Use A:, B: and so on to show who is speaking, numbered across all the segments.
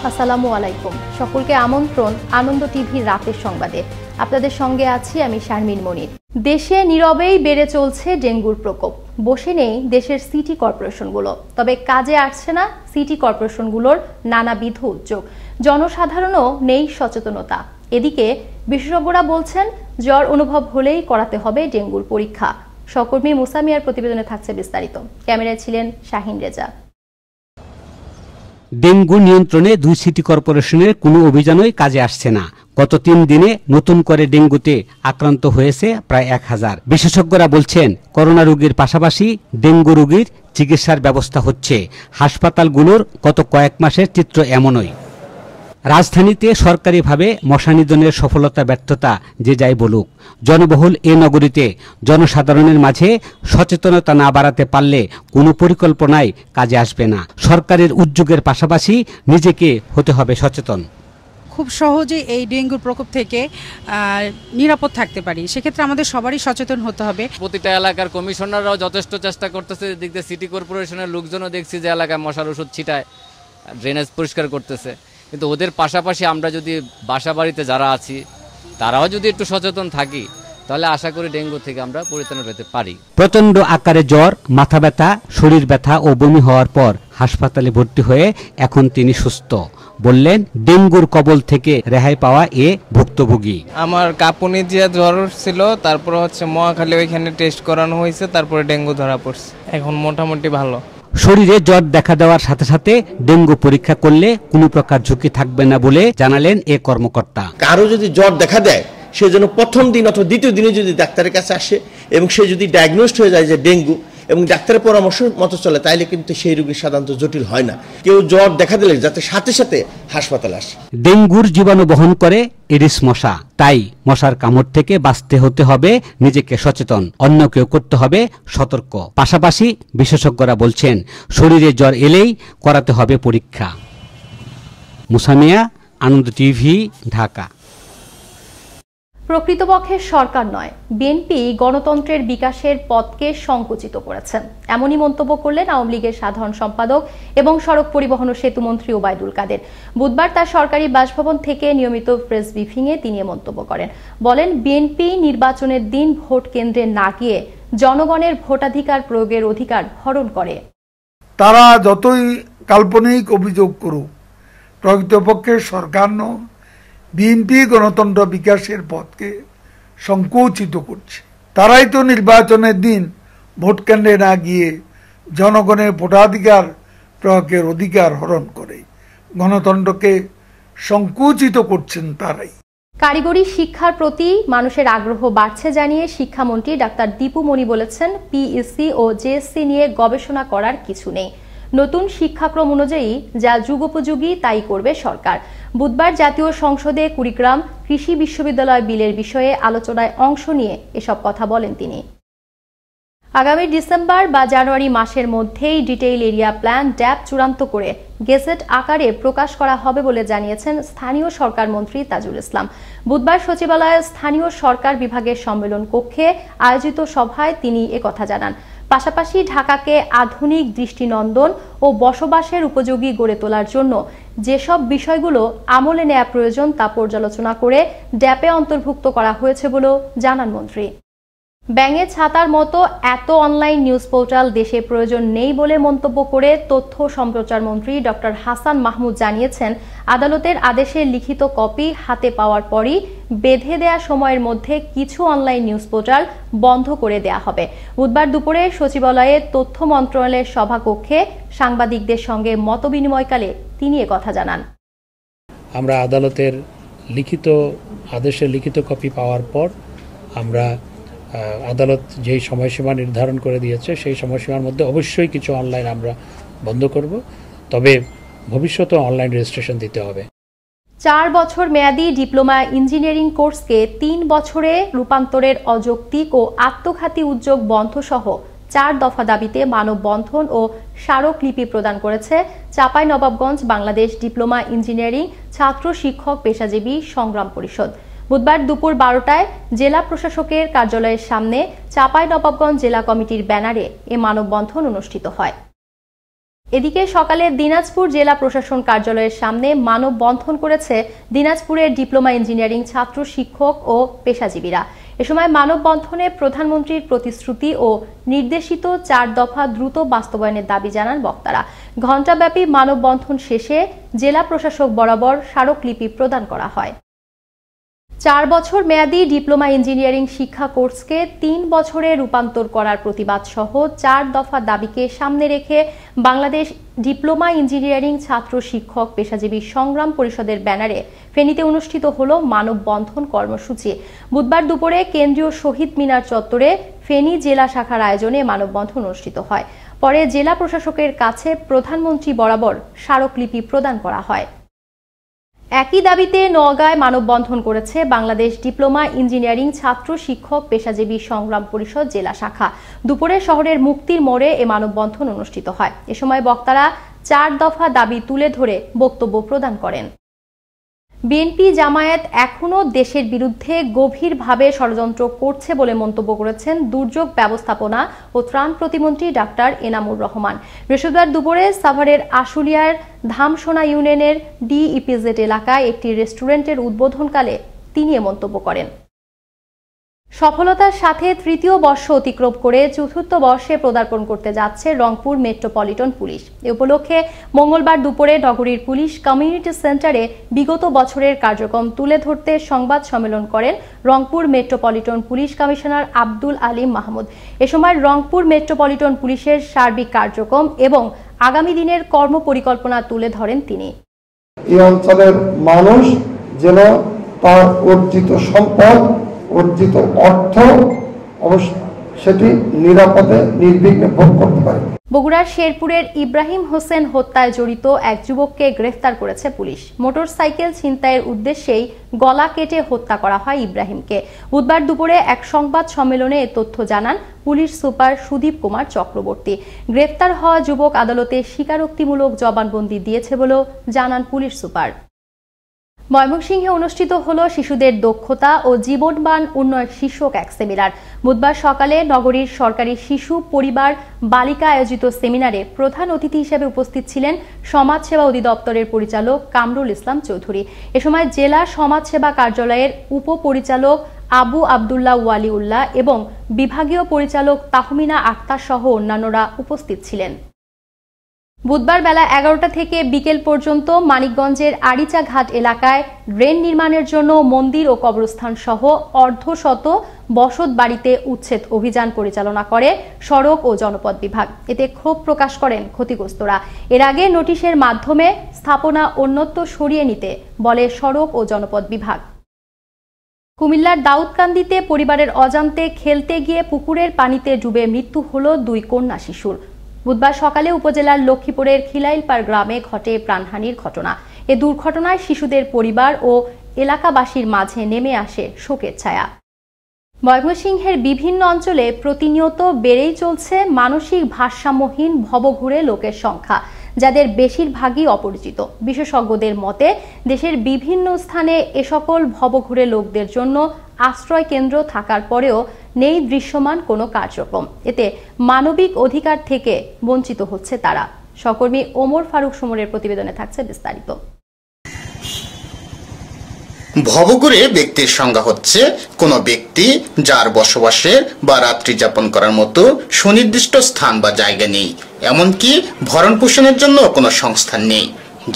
A: আসসালামু আলাইকুম। সকলকে আমন্ত্রণ আনন্দ টিভির রাতের সংবাদে। আপনাদের সঙ্গে আছি আমি শারমিন মনির। দেশে নীরবেই বেড়ে চলছে ডেঙ্গুর প্রকোপ। বসে নেই দেশের সিটি কর্পোরেশনগুলো, তবে কাজে আসছে না সিটি কর্পোরেশনগুলোর নানাবিধ উদ্যোগ। জনসাধারণও নেই সচেতনতা। এদিকে বিশেষজ্ঞরা বলছেন জ্বর অনুভব হলেই করাতে হবে ডেঙ্গুর পরীক্ষা। সহকর্মী মুসা মিয়ার প্রতিবেদনে থাকছে বিস্তারিত। ক্যামেরায় ছিলেন শাহিন রেজা।
B: ডেঙ্গু নিয়ন্ত্রণে দুই সিটি কর্পোরেশনের কোনো অভিযানই কাজে আসছে না। গত 3 দিনে নতুন করে ডেঙ্গুতে আক্রান্ত হয়েছে প্রায় 1000। বিশেষজ্ঞরা বলছেন করোনা রোগীর পাশাপাশি ডেঙ্গু রোগীর চিকিৎসার ব্যবস্থা হচ্ছে। হাসপাতালগুলোর গত কয়েক মাসের চিত্র এমনই। রাজধানীতে সরকারিভাবে মশা নিধনের সফলতা ব্যর্থতা যে যাই বলুক, জনবহুল এ নগরীতে জনসাধারণের মাঝে সচেতনতা না বাড়াতে পারলে কোনো পরিকল্পনাই কাজে আসবে না। সরকারের উদ্যোগের পাশাপাশি নিজেকে হতে হবে সচেতন।
C: খুব সহজে এই ডেঙ্গুর প্রকোপ থেকে নিরাপদ থাকতে পারি, সেক্ষেত্রে আমাদের সবারই সচেতন হতে হবে।
D: প্রতিটা এলাকার কমিশনাররাও যথেষ্ট চেষ্টা করতেছে। এদিক দিয়ে সিটি কর্পোরেশনের লোকজনও দেখছি যে এলাকায় মশার ওষুধ ছিটায়, ড্রেনেজ পরিষ্কার করতেছে। কিন্তু ওদের পাশাপাশি আমরা যদি বাসা বাড়িতে যারা আছি তারাও যদি একটু সচেতন থাকি, তাহলে আশা করি ডেঙ্গু থেকে আমরা পরিত্রাণ পেতে পারি।
B: প্রচণ্ড আকারে জ্বর, মাথা ব্যথা, শরীর ব্যথা ও বমি হওয়ার পর হাসপাতালে ভর্তি হয়ে এখন তিনি সুস্থ, বললেন ডেঙ্গুর কবল থেকে রেহাই পাওয়া এ ভুক্তভোগী।
E: আমার কাঁপুনি দিয়ে জ্বর ছিল, তারপর মহাখালী ওইখানে টেস্ট করানো হয়েছে, তারপরে ডেঙ্গু ধরা পড়ছে। এখন মোটামুটি ভালো।
B: শরীরে জ্বর দেখা দেওয়ার সাথে সাথে ডেঙ্গু পরীক্ষা করলে কোনো প্রকার ঝুঁকি থাকবে না বলে জানালেন এ কর্মকর্তা।
F: কারো যদি জ্বর দেখা দেয়, সে যেন প্রথম দিন অথবা দ্বিতীয় দিনে যদি ডাক্তারের কাছে আসে এবং সে যদি ডায়াগনোসড হয়ে যায় যে ডেঙ্গু এবং ডাক্তারের পরামর্শ মতো চলে, তাইলে কিন্তু সেই রোগী সাধারণত জটিল হয় না। কেউ জ্বর দেখা দিলে যাতে সাথে সাথে হাসপাতালে আসে।
B: ডেঙ্গুর জীবাণু বহন করে এডিস মশা, তাই মশার কামড় থেকে বাঁচতে হতে হবে নিজেকে সচেতন, অন্যকেও করতে হবে সতর্ক। পাশাপাশি বিশেষজ্ঞরা বলছেন শরীরে জ্বর এলেই করাতে হবে পরীক্ষা। মুসা মিয়া, আনন্দ টিভি, ঢাকা।
A: প্রকৃতপক্ষে সরকার নয়, বিএনপি গণতন্ত্রের বিকাশের পথকে সংকুচিত করেছেন, এমনই মন্তব্য করলেন আওয়ামী লীগের সাধারণ সম্পাদক এবং সড়ক পরিবহন ও সেতু মন্ত্রী ওবায়দুল কাদের। বুধবার তার সরকারি বাসভবন থেকে নিয়মিত প্রেস ব্রিফিংয়ে তিনি মন্তব্য করেন। বলেন, বিএনপি নির্বাচনের দিন ভোট কেন্দ্রে না গিয়ে জনগণের ভোটাধিকার প্রয়োগের অধিকার হরণ করে।
G: তারা যতই কাল্পনিক অভিযোগ করুক, প্রকৃতপক্ষে সরকার নয়, বিএনপি গণতন্ত্র বিকাশের পথকে সংকুচিত করছে। তারাই তো নির্বাচনের দিন ভোট কেন্দ্রে না গিয়ে জনগণের ভোটাধিকার প্রয়োগের অধিকার হরণ করে গণতন্ত্রকে সংকুচিত করছেন তারাই।
A: কারিগরি শিক্ষার প্রতি মানুষের আগ্রহ বাড়ছে জানিয়ে শিক্ষামন্ত্রী ডাক্তার দীপু মনি বলেছেন, পিইসি ও জেএসসি নিয়ে গবেষণা করার কিছু নেই। নতুন শিক্ষাক্রম অনুযায়ী যা যুগোপযোগী তাই করবে সরকার। বুধবার জাতীয় সংসদে কুড়িগ্রাম কৃষি বিশ্ববিদ্যালয় বিলের বিষয়ে আলোচনায় অংশ নিয়ে এসব কথা বলেন তিনি। আগামী ডিসেম্বর বা জানুয়ারি মাসের মধ্যেই ডিটেইল এরিয়া প্ল্যান ড্যাপ চূড়ান্ত করে গেজেট আকারে প্রকাশ করা হবে বলে জানিয়েছেন স্থানীয় সরকার মন্ত্রী তাজুল ইসলাম। বুধবার সচিবালয়ে স্থানীয় সরকার বিভাগের সম্মেলন কক্ষে আয়োজিত সভায় তিনি একথা জানান। পাশাপাশি ঢাকাকে আধুনিক, দৃষ্টিনন্দন ও বসবাসের উপযোগী গড়ে তোলার জন্য যেসব বিষয়গুলো আমলে নেওয়া প্রয়োজন তা পর্যালোচনা করে ড্যাপে অন্তর্ভুক্ত করা হয়েছে বলেও জানান মন্ত্রী। ব্যাঙে ছাতার মতো এত অনলাইন নিউজ পোর্টাল দেশে প্রয়োজন নেই বলে মন্তব্য করে তথ্য সম্প্রচার মন্ত্রী ডক্টর হাসান মাহমুদ জানিয়েছেন, আদালতের আদেশের লিখিত কপি হাতে পাওয়ার পরই বেঁধে দেয়া সময়ের মধ্যে কিছু অনলাইন নিউজ পোর্টাল বন্ধ করে দেয়া হবে। বুধবার দুপুরে সচিবালয়ে তথ্য মন্ত্রণালয়ের সভাকক্ষে সাংবাদিকদের সঙ্গে মতবিনিময়কালে তিনি একথা জানান।
H: আমরা আদালতের আদেশের লিখিত কপি পাওয়ার পর আমরা আদালত যেই সময়সীমা নির্ধারণ করে দিয়েছে সেই সময়সীমার মধ্যে অবশ্যই কিছু অনলাইন আমরা বন্ধ করব, তবে ভবিষ্যতে অনলাইন রেজিস্ট্রেশন দিতে হবে।
A: 4 বছর মেয়াদী ডিপ্লোমা ইঞ্জিনিয়ারিং কোর্সকে 3 বছরে রূপান্তরের অযৌক্তিক ও আত্মঘাতী উদ্যোগ বন্ধ সহ 4 দফা দাবিতে মানববন্ধন ও স্মারকলিপি প্রদান করেছে চাঁপাইনবাবগঞ্জ বাংলাদেশ ডিপ্লোমা ইঞ্জিনিয়ারিং ছাত্র শিক্ষক পেশাজীবী সংগ্রাম পরিষদ। বুধবার দুপুর 12টায় জেলা প্রশাসকের কার্যালয়ের সামনে চাঁপাইনবাবগঞ্জ জেলা কমিটির ব্যানারে এ মানববন্ধন অনুষ্ঠিত হয়। এদিকে সকালে দিনাজপুর জেলা প্রশাসন কার্যালয়ের সামনে মানববন্ধন করেছে দিনাজপুরের ডিপ্লোমা ইঞ্জিনিয়ারিং ছাত্র শিক্ষক ও পেশাজীবীরা। এ সময় মানববন্ধনে প্রধানমন্ত্রীর প্রতিশ্রুতি ও নির্দেশিত 4 দফা দ্রুত বাস্তবায়নের দাবি জানান বক্তারা। ঘণ্টাব্যাপী মানববন্ধন শেষে জেলা প্রশাসক বরাবর স্মারকলিপি প্রদান করা হয়। 4 বছর মেয়াদী ডিপ্লোমা ইঞ্জিনিয়ারিং শিক্ষা কোর্সকে 3 বছরে রূপান্তর করার প্রতিবাদ সহ 4 দফা দাবিকে সামনে রেখে বাংলাদেশ ডিপ্লোমা ইঞ্জিনিয়ারিং ছাত্র শিক্ষক পেশাজীবী সংগ্রাম পরিষদের ব্যানারে ফেনীতে অনুষ্ঠিত হল মানববন্ধন কর্মসূচি। বুধবার দুপুরে কেন্দ্রীয় শহীদ মিনার চত্বরে ফেনী জেলা শাখার আয়োজনে মানববন্ধন অনুষ্ঠিত হয়। পরে জেলা প্রশাসকের কাছে প্রধানমন্ত্রী বরাবর স্মারকলিপি প্রদান করা হয়। একই দাবিতে নওগাঁয় মানববন্ধন করেছে বাংলাদেশ ডিপ্লোমা ইঞ্জিনিয়ারিং ছাত্র শিক্ষক পেশাজীবী সংগ্রাম পরিষদ জেলা শাখা। দুপুরে শহরের মুক্তির মোড়ে এ মানববন্ধন অনুষ্ঠিত হয়। এ সময় বক্তারা 4 দফা দাবি তুলে ধরে বক্তব্য প্রদান করেন। বিএনপি জামায়াত এখনো দেশের বিরুদ্ধে গভীরভাবে ষড়যন্ত্র করছে বলে মন্তব্য করেছেন দুর্যোগ ব্যবস্থাপনা ও ত্রাণ প্রতিমন্ত্রী ডাক্তার এনামুর রহমান। বৃহস্পতিবার দুপুরে সাভারের আশুলিয়ার ধামসোনা ইউনিয়নের ডিইপিজেড এলাকায় একটি রেস্টুরেন্টের উদ্বোধনকালে তিনি এ মন্তব্য করেন। সফলতার সাথে 3য় বর্ষ অতিক্রম করে 4র্থ বর্ষে পদার্পণ করতে যাচ্ছে রংপুর মেট্রোপলিটন পুলিশ। এ উপলক্ষে মঙ্গলবার দুপুরে নগরীর পুলিশ কমিউনিটি সেন্টারে বিগত বছরের কার্যক্রম তুলে ধরতে সংবাদ সম্মেলন করেন Rangpur metropolitan police commissioner Abdul Alim Mahmud. এ সময় রংপুর মেট্রোপলিটন পুলিশের সার্বিক কার্যক্রম এবং আগামী দিনের কর্মপরিকল্পনা তুলে ধরেন তিনি।
I: এই অঞ্চলের মানুষ যেন তার অর্জিত সম্পদ, অর্জিত অর্থ সেটি নিরাপদে নির্বিঘ্নে ভোগ করতে পারে।
A: বগুড়ার শেরপুরের ইব্রাহিম হোসেন হত্যায় জড়িত এক যুবককে গ্রেফতার করেছে পুলিশ। মোটরসাইকেল ছিনতাইয়ের উদ্দেশ্যেই গলা কেটে হত্যা করা হয় ইব্রাহিমকে। বুধবার দুপুরে এক সংবাদ সম্মেলনে এ তথ্য জানান পুলিশ সুপার সুদীপ কুমার চক্রবর্তী। গ্রেফতার হওয়া যুবক আদালতে স্বীকারোক্তিমূলক জবানবন্দি দিয়েছে বলেও জানান পুলিশ সুপার। ময়মনসিংহে অনুষ্ঠিত হলো শিশুদের দক্ষতা ও জীবনমান উন্নয়ন শীর্ষক এক সেমিনার। বুধবার সকালে নগরীর সরকারি শিশু পরিবার বালিকা আয়োজিত সেমিনারে প্রধান অতিথি হিসেবে উপস্থিত ছিলেন সমাজসেবা অধিদপ্তরের পরিচালক কামরুল ইসলাম চৌধুরী। এ সময় জেলা সমাজসেবা কার্যালয়ের উপপরিচালক আবু আবদুল্লাহ ওয়ালিউল্লাহ এবং বিভাগীয় পরিচালক তাহমিনা আক্তার সহ অন্যান্যরা উপস্থিত ছিলেন। বুধবার বেলা 11টা থেকে বিকেল পর্যন্ত মানিকগঞ্জের আরিচা ঘাট এলাকায় ড্রেন নির্মাণের জন্য মন্দির ও কবরস্থান সহ অর্ধশত বসত বাড়িতে উচ্ছেদ অভিযান পরিচালনা করে সড়ক ও জনপথ বিভাগ। এতে ক্ষোভ প্রকাশ করেন ক্ষতিগ্রস্তরা। এর আগে নোটিশের মাধ্যমে স্থাপনা অন্যত্র সরিয়ে নিতে বলে সড়ক ও জনপথ বিভাগ। কুমিল্লার দাউদকান্দিতে পরিবারের অজান্তে খেলতে গিয়ে পুকুরের পানিতে ডুবে মৃত্যু হল 2 কন্যা শিশুর। বুধবার সকালে উপজেলার লক্ষ্মীপুরের খিলাইলপাড় গ্রামে ঘটে প্রাণহানির ঘটনা। এ দুর্ঘটনায় শিশুদের পরিবার ও এলাকাবাসীর মাঝে নেমে আসে শোকের ছায়া। ময়মনসিংহের বিভিন্ন অঞ্চলে প্রতিনিয়ত বেড়েই চলছে মানসিক ভারসাম্যহীন ভবঘুরে লোকের সংখ্যা, যাদের বেশিরভাগই অপরিচিত। বিশেষজ্ঞদের মতে দেশের বিভিন্ন স্থানে এ সকল ভবঘুরে লোকদের জন্য আশ্রয় কেন্দ্র থাকার পরেও নেই দৃশ্যমান কোনো কার্যক্রম। এতে মানবিক অধিকার থেকে বঞ্চিত হচ্ছে তারা। সহকর্মী ওমর ফারুক সুমনের প্রতিবেদনে থাকছে বিস্তারিত।
J: ভবঘুরে ব্যক্তির সংজ্ঞা হচ্ছে কোনো ব্যক্তি যার বসবাসের বা রাত্রি যাপন করার মতো সুনির্দিষ্ট স্থান বা জায়গা নেই, এমনকি ভরণ পোষণের জন্য কোনো সংস্থান নেই,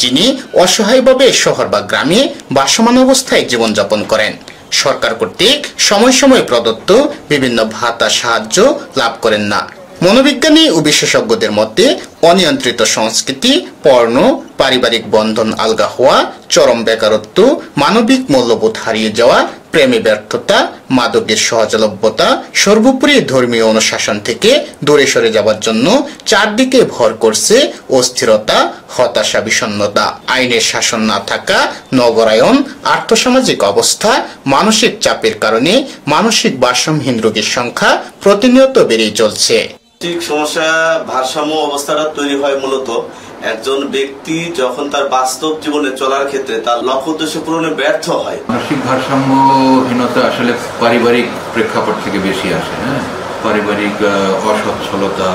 J: যিনি অসহায়ভাবে শহর বা গ্রামে বাসমান অবস্থায় জীবনযাপন করেন। সরকার কর্তৃক সময় সময় প্রদত্ত বিভিন্ন ভাতা সাহায্য লাভ করেন না। মনোবিজ্ঞানী ও বিশেষজ্ঞদের মতে অনিয়ন্ত্রিত সংস্কৃতি, পর্ণ, পারিবারিক বন্ধন আলগা হওয়া, চরম বেকারত্ব, মানবিক মূল্যবোধ হারিয়ে যাওয়া, প্রেমে ব্যর্থতা, মাদকের সহজলভ্যতা, সর্বোপরি ধর্মীয় অনুশাসন থেকে দূরে সরে যাওয়ার জন্য চারদিকে ভর করছে অস্থিরতা, হতাশা, বিষণ্ণতা। আইনের শাসন না থাকা, নগরায়ন, আর্থসামাজিক অবস্থা, মানসিক চাপের কারণে মানসিক ভারসাম্যহীন রোগীর সংখ্যা প্রতিনিয়ত বেড়েই চলছে।
K: সমস্যা ভারসাম্য অবস্থাটা তৈরি হয় মূলত একজন ব্যক্তি যখন তার বাস্তব জীবনে চলার ক্ষেত্রে তার লক্ষ্য উদ্দেশ্য পূরণে ব্যর্থ হয়।
L: মানসিক ভারসাম্যহীনতা আসলে পারিবারিক প্রেক্ষাপট থেকে বেশি আসে। পারিবারিক অসচ্ছলতা,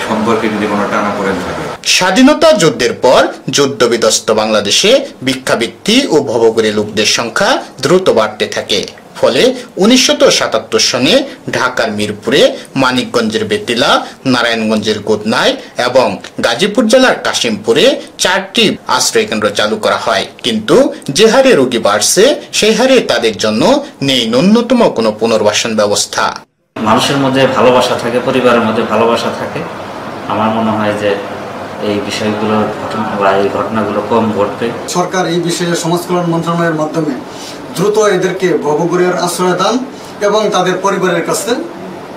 L: সম্পর্কে যদি কোনো টানাপোড়েন থাকে,
J: স্বাধীনতা যুদ্ধের পর যুদ্ধবিধ্বস্ত বাংলাদেশে ভিক্ষাবৃত্তি ও ভবঘুরে লোকদের সংখ্যা দ্রুত বাড়তে থাকে। ফলে 1977 সনে ঢাকার মিরপুরে, মানিকগঞ্জের বেতিলা, নারায়ণগঞ্জের গোদনায় এবং গাজীপুর জেলার কাশিমপুরে 4টি আশ্রয়কেন্দ্র চালু করা হয়। কিন্তু যে হারে রোগী বাড়ছে সেই হারে তাদের জন্য নেই ন্যূনতম কোনো পুনর্বাসন ব্যবস্থা।
M: মানুষের মধ্যে ভালোবাসা থাকে, পরিবারের মধ্যে ভালোবাসা থাকে। আমার মনে হয় যে এই বিষয়গুলো বা এই ঘটনাগুলো কম ঘটবে।
N: সরকার এই বিষয়ে সমাজ কল্যাণ মন্ত্রণালয়ের মাধ্যমে দ্রুত এদেরকে ভবঘুরের আশ্রয় দান এবং তাদের পরিবারের কাছে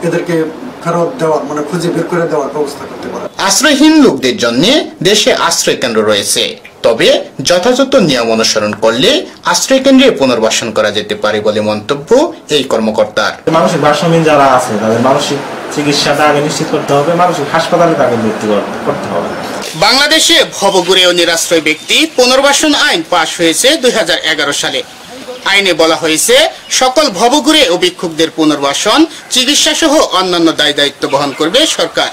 N: এদেরকে ফেরত দেওয়ার খুঁজে বের করে দেওয়ার ব্যবস্থা করতে পারে।
J: আশ্রয়হীন লোকদের জন্য দেশে আশ্রয় কেন্দ্র রয়েছে, তবে যথাযথ নিয়ম অনুসরণ করলে আশ্রয় কেন্দ্রে পুনর্বাসন করা যেতে পারে বলে মন্তব্য এই কর্মকর্তার।
O: মানসিক ভারসাম্যহীন যারা আছে তাদের মানসিক চিকিৎসাটা আগে নিশ্চিত করতে হবে, মানসিক হাসপাতালে তাকে ভর্তি করতে হবে।
J: বাংলাদেশে ভবঘুরে ও নিরাশ্রয় ব্যক্তি পুনর্বাসন আইন পাশ হয়েছে 2011 সালে। আইনে বলা হয়েছে সকল ভবঘুরে ও ভিক্ষুকদের পুনর্বাসন, চিকিৎসা সহ অন্যান্য দায় দায়িত্ব বহন করবে সরকার।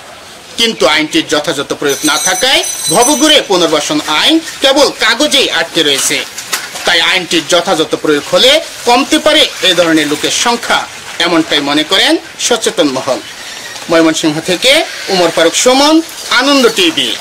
J: কিন্তু আইনটির যথাযথ প্রয়োগ না থাকায় ভবঘুরে পুনর্বাসন আইন কেবল কাগজেই আটকে রয়েছে। তাই আইনটির যথাযথ প্রয়োগ হলে কমতে পারে এই ধরনের লোকের সংখ্যা, এমনটাই মনে করেন সচেতন মহল। ময়মনসিংহ থেকে উমর ফারুক সুমন, আনন্দ টিভি।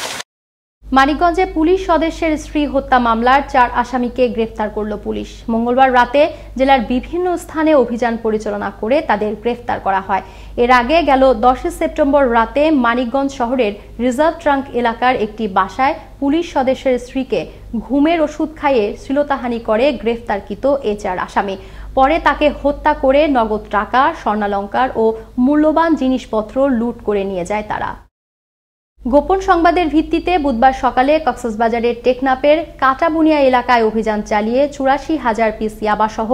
A: মানিকগঞ্জে পুলিশ সদস্যের স্ত্রী হত্যা মামলার 4 আসামিকে গ্রেফতার করল পুলিশ। মঙ্গলবার রাতে জেলার বিভিন্ন স্থানে অভিযান পরিচালনা করে তাদের গ্রেফতার করা হয়। এর আগে গেল 10 সেপ্টেম্বর রাতে মানিকগঞ্জ শহরের রিজার্ভ ট্রাঙ্ক এলাকার একটি বাসায় পুলিশ সদস্যের স্ত্রীকে ঘুমের ওষুধ খাইয়ে শ্লীলতাহানি করে গ্রেফতারকৃত এই 4 আসামি। পরে তাকে হত্যা করে নগদ টাকা, স্বর্ণালংকার ও মূল্যবান জিনিসপত্র লুট করে নিয়ে যায় তারা। গোপন সংবাদের ভিত্তিতে বুধবার সকালে কক্সবাজারের টেকনাফের কাটাবুনিয়া এলাকায় অভিযান চালিয়ে 84,000 পিস ইয়াবাসহ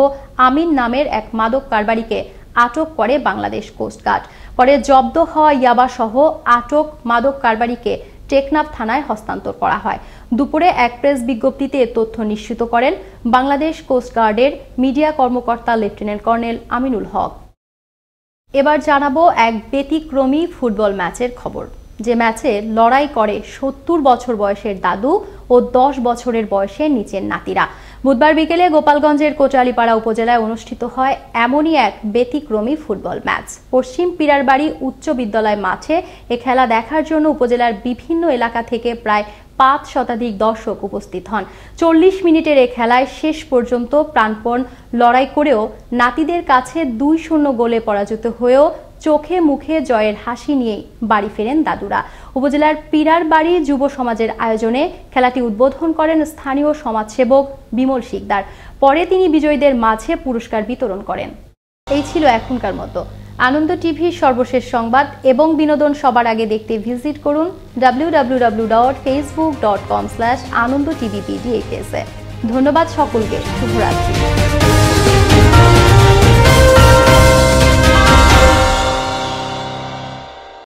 A: আমিন নামের এক মাদক কারবারিকে আটক করে বাংলাদেশ কোস্টগার্ড। পরে জব্দ হওয়া ইয়াবাসহ আটক মাদক কারবারিকে টেকনাফ থানায় হস্তান্তর করা হয়। দুপুরে এক প্রেস বিজ্ঞপ্তিতে তথ্য নিশ্চিত করেন বাংলাদেশ কোস্টগার্ডের মিডিয়া কর্মকর্তা লেফটেন্যান্ট কর্নেল আমিনুল হক। এবার জানাবো এক ব্যতিক্রমী ফুটবল ম্যাচের খবর, যে ম্যাচে লড়াই করে 70 বছর বয়সের দাদু ও 10 বছরের বয়সের নিচের নাতিরা। বুধবার বিকেলে গোপালগঞ্জের কোটালীপাড়া উপজেলায় অনুষ্ঠিত হয় এমনই এক ব্যতিক্রমী ফুটবল ম্যাচ। পশ্চিম পিরারবাড়ি উচ্চ বিদ্যালয় মাঠে এ খেলা দেখার জন্য উপজেলার বিভিন্ন এলাকা থেকে প্রায় 5 শতাধিক দর্শক উপস্থিত হন। 40 মিনিটের এ খেলায় শেষ পর্যন্ত প্রাণপণ লড়াই করেও নাতিদের কাছে 2-0 গোলে পরাজিত হয়েও চোখে মুখে জয়ের হাসি নিয়েই বাড়ি ফেরেন দাদুরা। উপজেলার পিরারবাড়ি যুব সমাজের আয়োজনে খেলাটি উদ্বোধন করেন স্থানীয় সমাজসেবক বিমল শিকদার। পরে তিনি বিজয়ীদের মাঝে পুরস্কার বিতরণ করেন। এই ছিল এখনকার মতো আনন্দ টিভির সর্বশেষ সংবাদ এবং বিনোদন সবার আগে দেখতে ভিজিট করুন www.facebook.com/anondtvpds। ধন্যবাদ সকলকে, শুভরাত্রি।